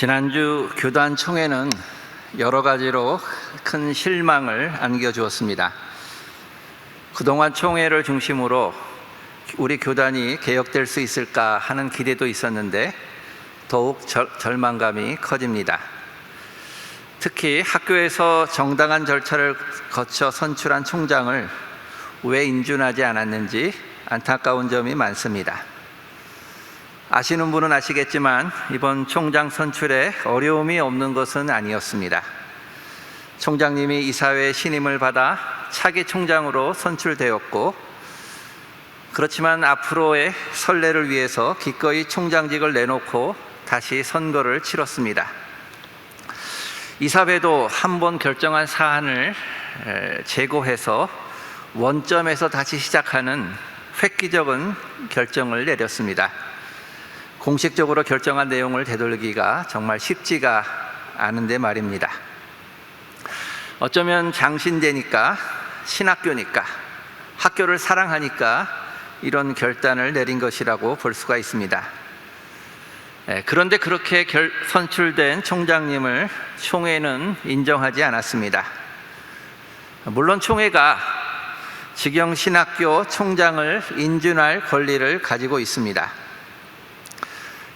지난주 교단 총회는 여러 가지로 큰 실망을 안겨주었습니다. 그동안 총회를 중심으로 우리 교단이 개혁될 수 있을까 하는 기대도 있었는데 더욱 절망감이 커집니다. 특히 학교에서 정당한 절차를 거쳐 선출한 총장을 왜 인준하지 않았는지 안타까운 점이 많습니다. 아시는 분은 아시겠지만 이번 총장 선출에 어려움이 없는 것은 아니었습니다. 총장님이 이사회 신임을 받아 차기 총장으로 선출되었고, 그렇지만 앞으로의 선례를 위해서 기꺼이 총장직을 내놓고 다시 선거를 치렀습니다. 이사회도 한 번 결정한 사안을 재고해서 원점에서 다시 시작하는 획기적인 결정을 내렸습니다. 공식적으로 결정한 내용을 되돌리기가 정말 쉽지가 않은데 말입니다. 어쩌면 장신대니까, 신학교니까, 학교를 사랑하니까 이런 결단을 내린 것이라고 볼 수가 있습니다. 그런데 그렇게 선출된 총장님을 총회는 인정하지 않았습니다. 물론 총회가 직영신학교 총장을 인준할 권리를 가지고 있습니다.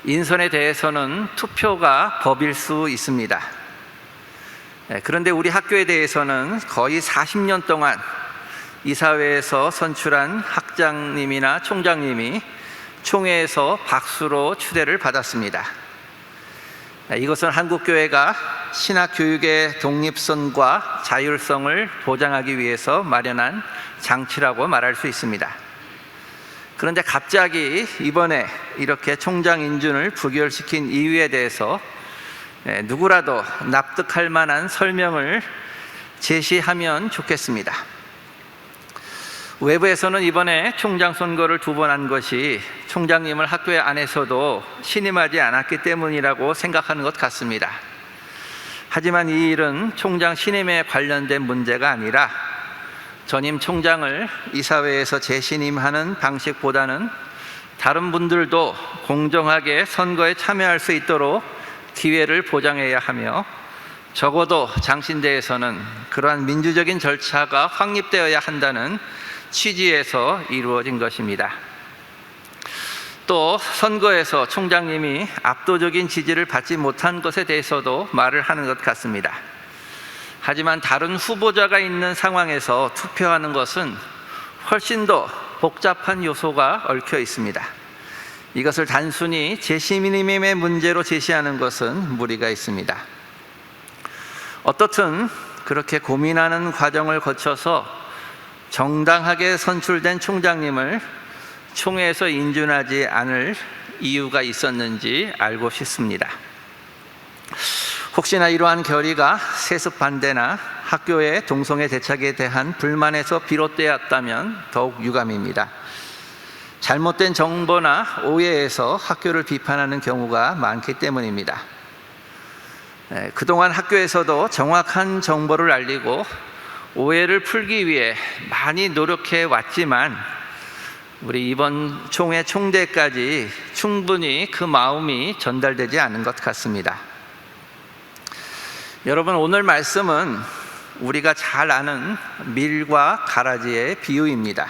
인선에 대해서는 투표가 법일 수 있습니다. 그런데 우리 학교에 대해서는 거의 40년 동안 이사회에서 선출한 학장님이나 총장님이 총회에서 박수로 추대를 받았습니다. 이것은 한국교회가 신학교육의 독립성과 자율성을 보장하기 위해서 마련한 장치라고 말할 수 있습니다. 그런데 갑자기 이번에 이렇게 총장 인준을 부결시킨 이유에 대해서 누구라도 납득할 만한 설명을 제시하면 좋겠습니다. 외부에서는 이번에 총장 선거를 2번 한 것이 총장님을 학교의 안에서도 신임하지 않았기 때문이라고 생각하는 것 같습니다. 하지만 이 일은 총장 신임에 관련된 문제가 아니라 전임 총장을 이사회에서 재신임하는 방식보다는 다른 분들도 공정하게 선거에 참여할 수 있도록 기회를 보장해야 하며, 적어도 장신대에서는 그러한 민주적인 절차가 확립되어야 한다는 취지에서 이루어진 것입니다. 또 선거에서 총장님이 압도적인 지지를 받지 못한 것에 대해서도 말을 하는 것 같습니다. 하지만 다른 후보자가 있는 상황에서 투표하는 것은 훨씬 더 복잡한 요소가 얽혀 있습니다. 이것을 단순히 재신임의 문제로 제시하는 것은 무리가 있습니다. 어떻든 그렇게 고민하는 과정을 거쳐서 정당하게 선출된 총장님을 총회에서 인준하지 않을 이유가 있었는지 알고 싶습니다. 혹시나 이러한 결의가 세습 반대나 학교의 동성애 대책에 대한 불만에서 비롯되었다면 더욱 유감입니다. 잘못된 정보나 오해에서 학교를 비판하는 경우가 많기 때문입니다. 그동안 학교에서도 정확한 정보를 알리고 오해를 풀기 위해 많이 노력해 왔지만 우리 이번 총회 총대까지 충분히 그 마음이 전달되지 않은 것 같습니다. 여러분, 오늘 말씀은 우리가 잘 아는 밀과 가라지의 비유입니다.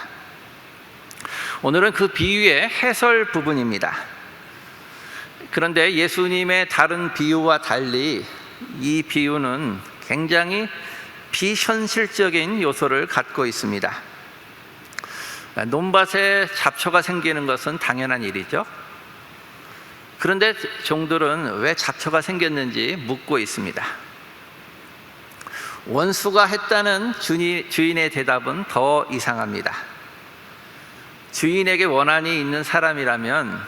오늘은 그 비유의 해설 부분입니다. 그런데 예수님의 다른 비유와 달리 이 비유는 굉장히 비현실적인 요소를 갖고 있습니다. 논밭에 잡초가 생기는 것은 당연한 일이죠. 그런데 종들은 왜 잡초가 생겼는지 묻고 있습니다. 원수가 했다는 주인의 대답은 더 이상합니다. 주인에게 원한이 있는 사람이라면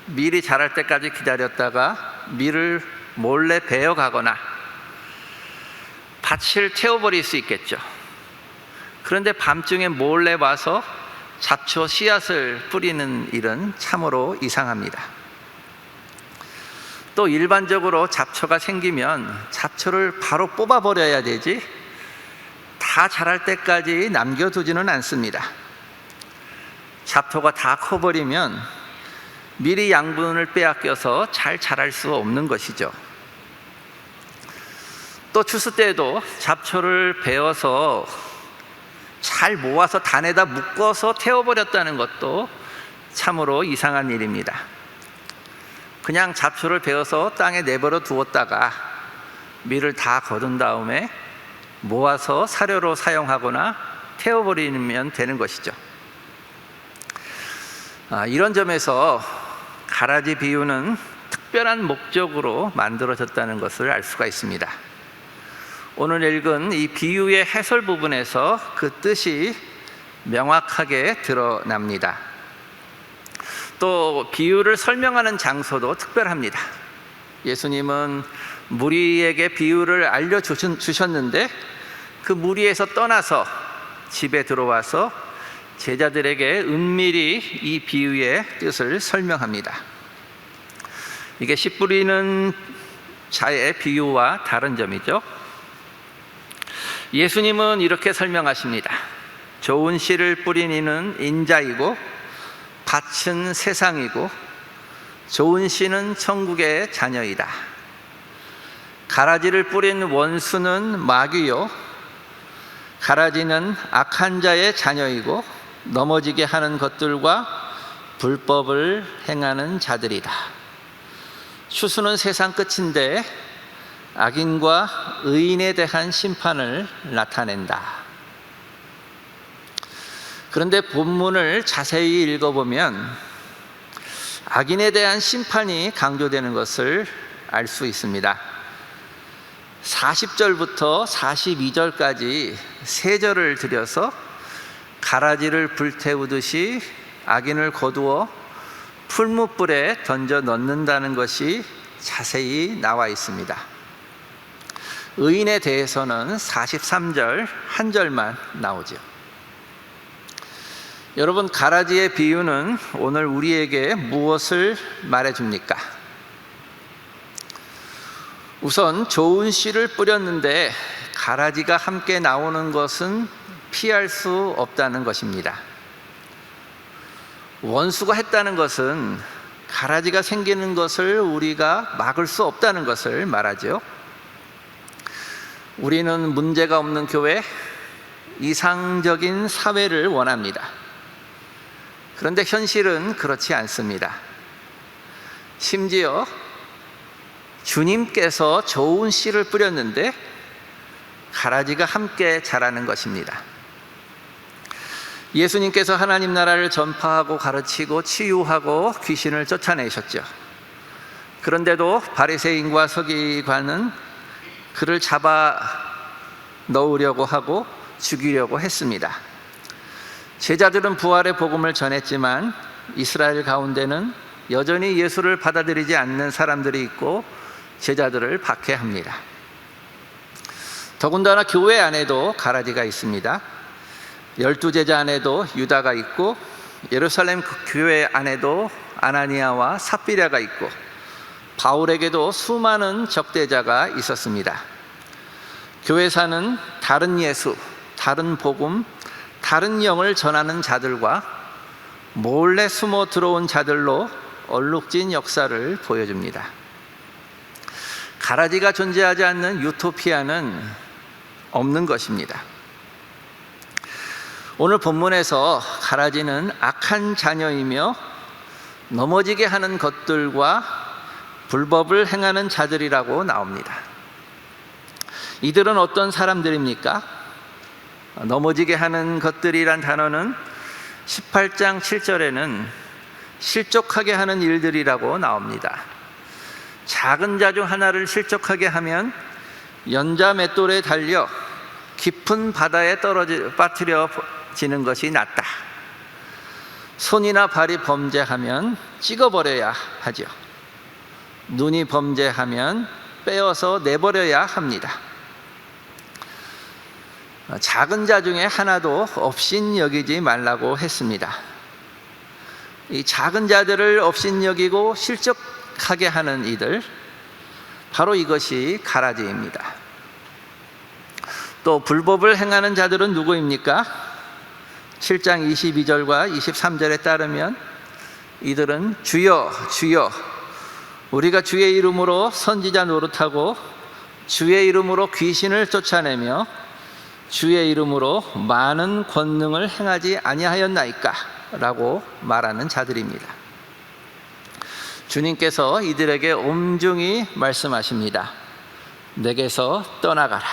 밀이 자랄 때까지 기다렸다가 밀을 몰래 베어가거나 밭을 태워버릴 수 있겠죠. 그런데 밤중에 몰래 와서 잡초 씨앗을 뿌리는 일은 참으로 이상합니다. 또 일반적으로 잡초가 생기면 잡초를 바로 뽑아버려야 되지 다 자랄 때까지 남겨두지는 않습니다. 잡초가 다 커버리면 미리 양분을 빼앗겨서 잘 자랄 수 없는 것이죠. 또 추수 때에도 잡초를 베어서 잘 모아서 단에다 묶어서 태워버렸다는 것도 참으로 이상한 일입니다. 그냥 잡초를 베어서 땅에 내버려 두었다가 밀을 다 거둔 다음에 모아서 사료로 사용하거나 태워버리면 되는 것이죠. 이런 점에서 가라지 비유는 특별한 목적으로 만들어졌다는 것을 알 수가 있습니다. 오늘 읽은 이 비유의 해설 부분에서 그 뜻이 명확하게 드러납니다. 또 비유를 설명하는 장소도 특별합니다. 예수님은 무리에게 비유를 알려주셨는데 그 무리에서 떠나서 집에 들어와서 제자들에게 은밀히 이 비유의 뜻을 설명합니다. 이게 씨 뿌리는 자의 비유와 다른 점이죠. 예수님은 이렇게 설명하십니다. 좋은 씨를 뿌린 이는 인자이고 밭은 세상이고 좋은 씨는 천국의 자녀이다. 가라지를 뿌린 원수는 마귀요 가라지는 악한 자의 자녀이고 넘어지게 하는 것들과 불법을 행하는 자들이다. 추수는 세상 끝인데 악인과 의인에 대한 심판을 나타낸다. 그런데 본문을 자세히 읽어보면 악인에 대한 심판이 강조되는 것을 알 수 있습니다. 40절부터 42절까지 세 절을 들여서 가라지를 불태우듯이 악인을 거두어 풀무불에 던져 넣는다는 것이 자세히 나와 있습니다. 의인에 대해서는 43절 한 절만 나오죠. 여러분, 가라지의 비유는 오늘 우리에게 무엇을 말해줍니까? 우선 좋은 씨를 뿌렸는데 가라지가 함께 나오는 것은 피할 수 없다는 것입니다. 원수가 했다는 것은 가라지가 생기는 것을 우리가 막을 수 없다는 것을 말하죠. 우리는 문제가 없는 교회, 이상적인 사회를 원합니다. 그런데 현실은 그렇지 않습니다. 심지어 주님께서 좋은 씨를 뿌렸는데 가라지가 함께 자라는 것입니다. 예수님께서 하나님 나라를 전파하고 가르치고 치유하고 귀신을 쫓아내셨죠. 그런데도 바리새인과 서기관은 그를 잡아 넣으려고 하고 죽이려고 했습니다. 제자들은 부활의 복음을 전했지만 이스라엘 가운데는 여전히 예수를 받아들이지 않는 사람들이 있고 제자들을 박해합니다. 더군다나 교회 안에도 가라지가 있습니다. 12제자 안에도 유다가 있고 예루살렘 교회 안에도 아나니아와 삽비라가 있고 바울에게도 수많은 적대자가 있었습니다. 교회사는 다른 예수, 다른 복음, 다른 영을 전하는 자들과 몰래 숨어 들어온 자들로 얼룩진 역사를 보여줍니다. 가라지가 존재하지 않는 유토피아는 없는 것입니다. 오늘 본문에서 가라지는 악한 자녀이며 넘어지게 하는 것들과 불법을 행하는 자들이라고 나옵니다. 이들은 어떤 사람들입니까? 넘어지게 하는 것들이란 단어는 18장 7절에는 실족하게 하는 일들이라고 나옵니다. 작은 자 중 하나를 실족하게 하면 연자 맷돌에 달려 깊은 바다에 빠뜨려지는 것이 낫다. 손이나 발이 범죄하면 찍어버려야 하죠. 눈이 범죄하면 빼어서 내버려야 합니다. 작은 자 중에 하나도 업신여기지 말라고 했습니다. 이 작은 자들을 업신여기고 실족하게 하는 이들, 바로 이것이 가라지입니다. 또 불법을 행하는 자들은 누구입니까? 7장 22절과 23절에 따르면 이들은 주여 주여 우리가 주의 이름으로 선지자 노릇하고 주의 이름으로 귀신을 쫓아내며 주의 이름으로 많은 권능을 행하지 아니하였나이까? 라고 말하는 자들입니다. 주님께서 이들에게 엄중히 말씀하십니다. 내게서 떠나가라.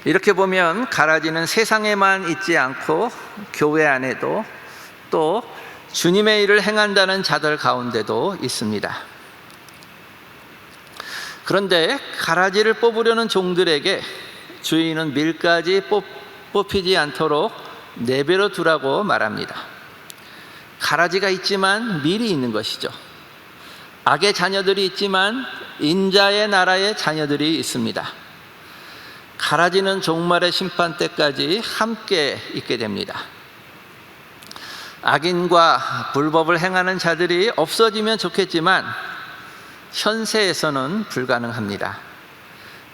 이렇게 보면 가라지는 세상에만 있지 않고 교회 안에도 또 주님의 일을 행한다는 자들 가운데도 있습니다. 그런데 가라지를 뽑으려는 종들에게 주인은 밀까지 뽑히지 않도록 내버려 두라고 말합니다. 가라지가 있지만 밀이 있는 것이죠. 악의 자녀들이 있지만 인자의 나라의 자녀들이 있습니다. 가라지는 종말의 심판 때까지 함께 있게 됩니다. 악인과 불법을 행하는 자들이 없어지면 좋겠지만 현세에서는 불가능합니다.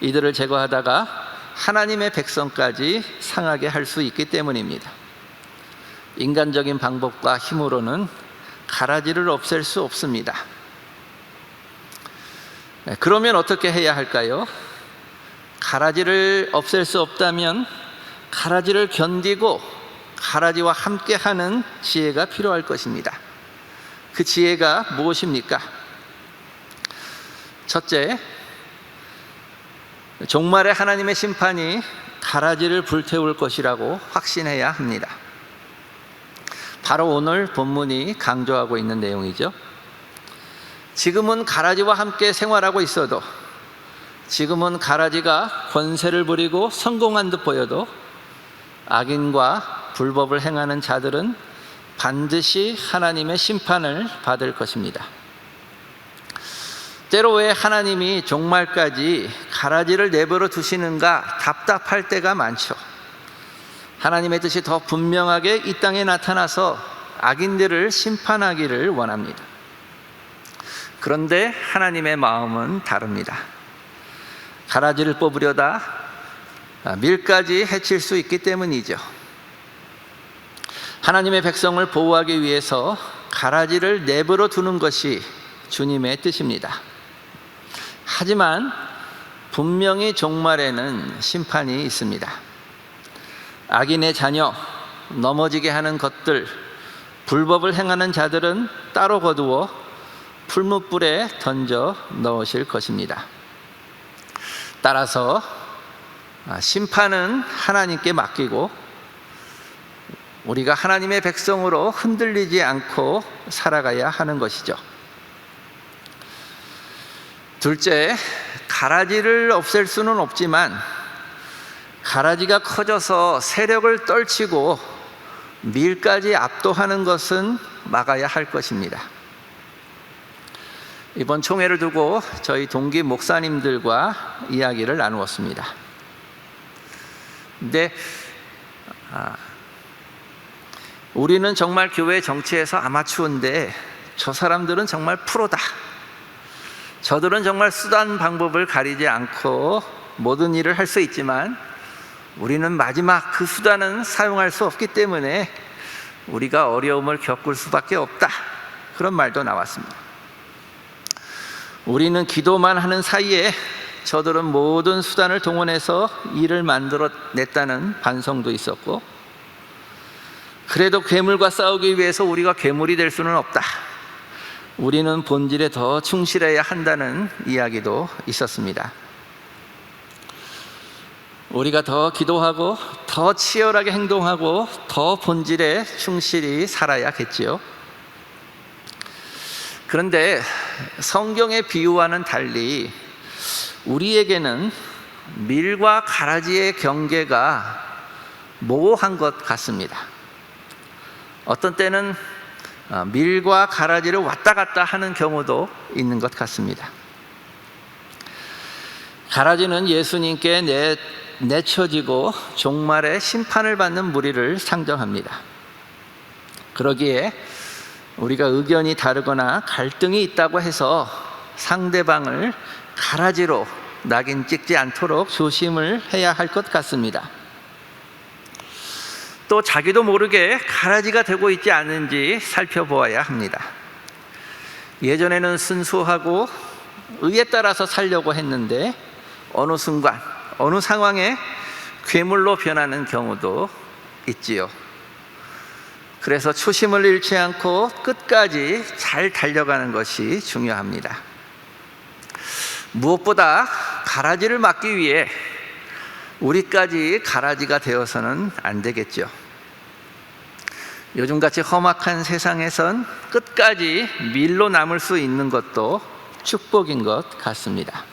이들을 제거하다가 하나님의 백성까지 상하게 할 수 있기 때문입니다. 인간적인 방법과 힘으로는 가라지를 없앨 수 없습니다. 그러면 어떻게 해야 할까요? 가라지를 없앨 수 없다면 가라지를 견디고 가라지와 함께하는 지혜가 필요할 것입니다. 그 지혜가 무엇입니까? 첫째, 종말의 하나님의 심판이 가라지를 불태울 것이라고 확신해야 합니다. 바로 오늘 본문이 강조하고 있는 내용이죠. 지금은 가라지와 함께 생활하고 있어도, 지금은 가라지가 권세를 부리고 성공한 듯 보여도 악인과 불법을 행하는 자들은 반드시 하나님의 심판을 받을 것입니다. 때로 왜 하나님이 종말까지 가라지를 내버려 두시는가 답답할 때가 많죠. 하나님의 뜻이 더 분명하게 이 땅에 나타나서 악인들을 심판하기를 원합니다. 그런데 하나님의 마음은 다릅니다. 가라지를 뽑으려다 밀까지 해칠 수 있기 때문이죠. 하나님의 백성을 보호하기 위해서 가라지를 내버려 두는 것이 주님의 뜻입니다. 하지만 분명히 종말에는 심판이 있습니다. 악인의 자녀, 넘어지게 하는 것들, 불법을 행하는 자들은 따로 거두어 풀무불에 던져 넣으실 것입니다. 따라서 심판은 하나님께 맡기고 우리가 하나님의 백성으로 흔들리지 않고 살아가야 하는 것이죠. 둘째, 가라지를 없앨 수는 없지만 가라지가 커져서 세력을 떨치고 밀까지 압도하는 것은 막아야 할 것입니다. 이번 총회를 두고 저희 동기 목사님들과 이야기를 나누었습니다. 근데 우리는 정말 교회 정치에서 아마추어인데 저 사람들은 정말 프로다. 저들은 정말 수단 방법을 가리지 않고 모든 일을 할 수 있지만 우리는 마지막 그 수단은 사용할 수 없기 때문에 우리가 어려움을 겪을 수밖에 없다. 그런 말도 나왔습니다. 우리는 기도만 하는 사이에 저들은 모든 수단을 동원해서 일을 만들어냈다는 반성도 있었고, 그래도 괴물과 싸우기 위해서 우리가 괴물이 될 수는 없다. 우리는 본질에 더 충실해야 한다는 이야기도 있었습니다. 우리가 더 기도하고 더 치열하게 행동하고 더 본질에 충실히 살아야겠지요. 그런데 성경의 비유와는 달리 우리에게는 밀과 가라지의 경계가 모호한 것 같습니다. 어떤 때는 밀과 가라지를 왔다 갔다 하는 경우도 있는 것 같습니다. 가라지는 예수님께 내쳐지고 종말의 심판을 받는 무리를 상정합니다. 그러기에 우리가 의견이 다르거나 갈등이 있다고 해서 상대방을 가라지로 낙인 찍지 않도록 조심을 해야 할 것 같습니다. 또 자기도 모르게 가라지가 되고 있지 않은지 살펴보아야 합니다. 예전에는 순수하고 의에 따라서 살려고 했는데 어느 순간 어느 상황에 괴물로 변하는 경우도 있지요. 그래서 초심을 잃지 않고 끝까지 잘 달려가는 것이 중요합니다. 무엇보다 가라지를 막기 위해 우리까지 가라지가 되어서는 안 되겠죠. 요즘같이 험악한 세상에선 끝까지 밀로 남을 수 있는 것도 축복인 것 같습니다.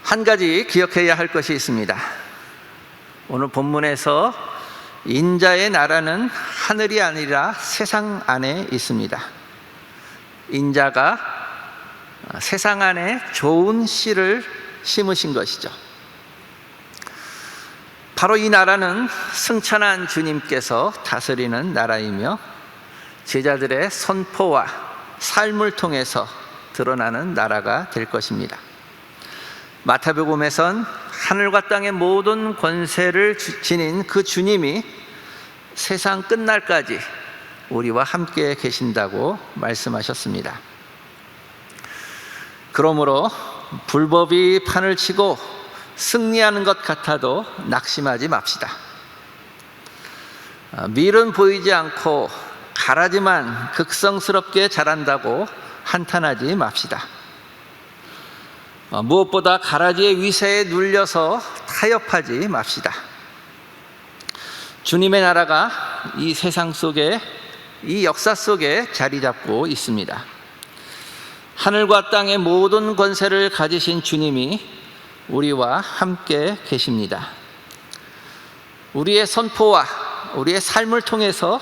한 가지 기억해야 할 것이 있습니다. 오늘 본문에서 인자의 나라는 하늘이 아니라 세상 안에 있습니다. 인자가 세상 안에 좋은 씨를 심으신 것이죠. 바로 이 나라는 승천한 주님께서 다스리는 나라이며 제자들의 선포와 삶을 통해서 드러나는 나라가 될 것입니다. 마태복음에선 하늘과 땅의 모든 권세를 지닌 그 주님이 세상 끝날까지 우리와 함께 계신다고 말씀하셨습니다. 그러므로 불법이 판을 치고 승리하는 것 같아도 낙심하지 맙시다. 밀은 보이지 않고 가라지만 극성스럽게 자란다고 한탄하지 맙시다. 무엇보다 가라지의 위세에 눌려서 타협하지 맙시다. 주님의 나라가 이 세상 속에, 이 역사 속에 자리 잡고 있습니다. 하늘과 땅의 모든 권세를 가지신 주님이 우리와 함께 계십니다. 우리의 선포와 우리의 삶을 통해서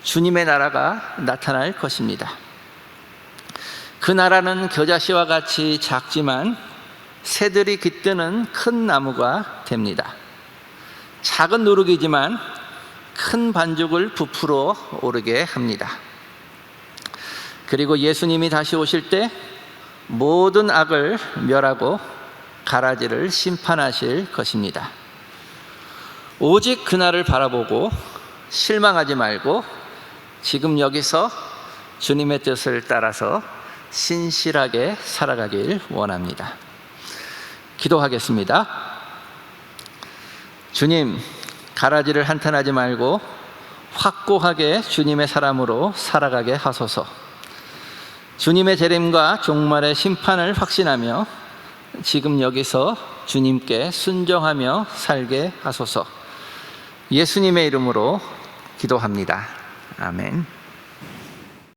주님의 나라가 나타날 것입니다. 그 나라는 겨자씨와 같이 작지만 새들이 깃드는 큰 나무가 됩니다. 작은 누룩이지만 큰 반죽을 부풀어 오르게 합니다. 그리고 예수님이 다시 오실 때 모든 악을 멸하고 가라지를 심판하실 것입니다. 오직 그날을 바라보고 실망하지 말고 지금 여기서 주님의 뜻을 따라서 신실하게 살아가길 원합니다. 기도하겠습니다. 주님, 가라지를 한탄하지 말고 확고하게 주님의 사람으로 살아가게 하소서. 주님의 재림과 종말의 심판을 확신하며 지금 여기서 주님께 순종하며 살게 하소서. 예수님의 이름으로 기도합니다. 아멘.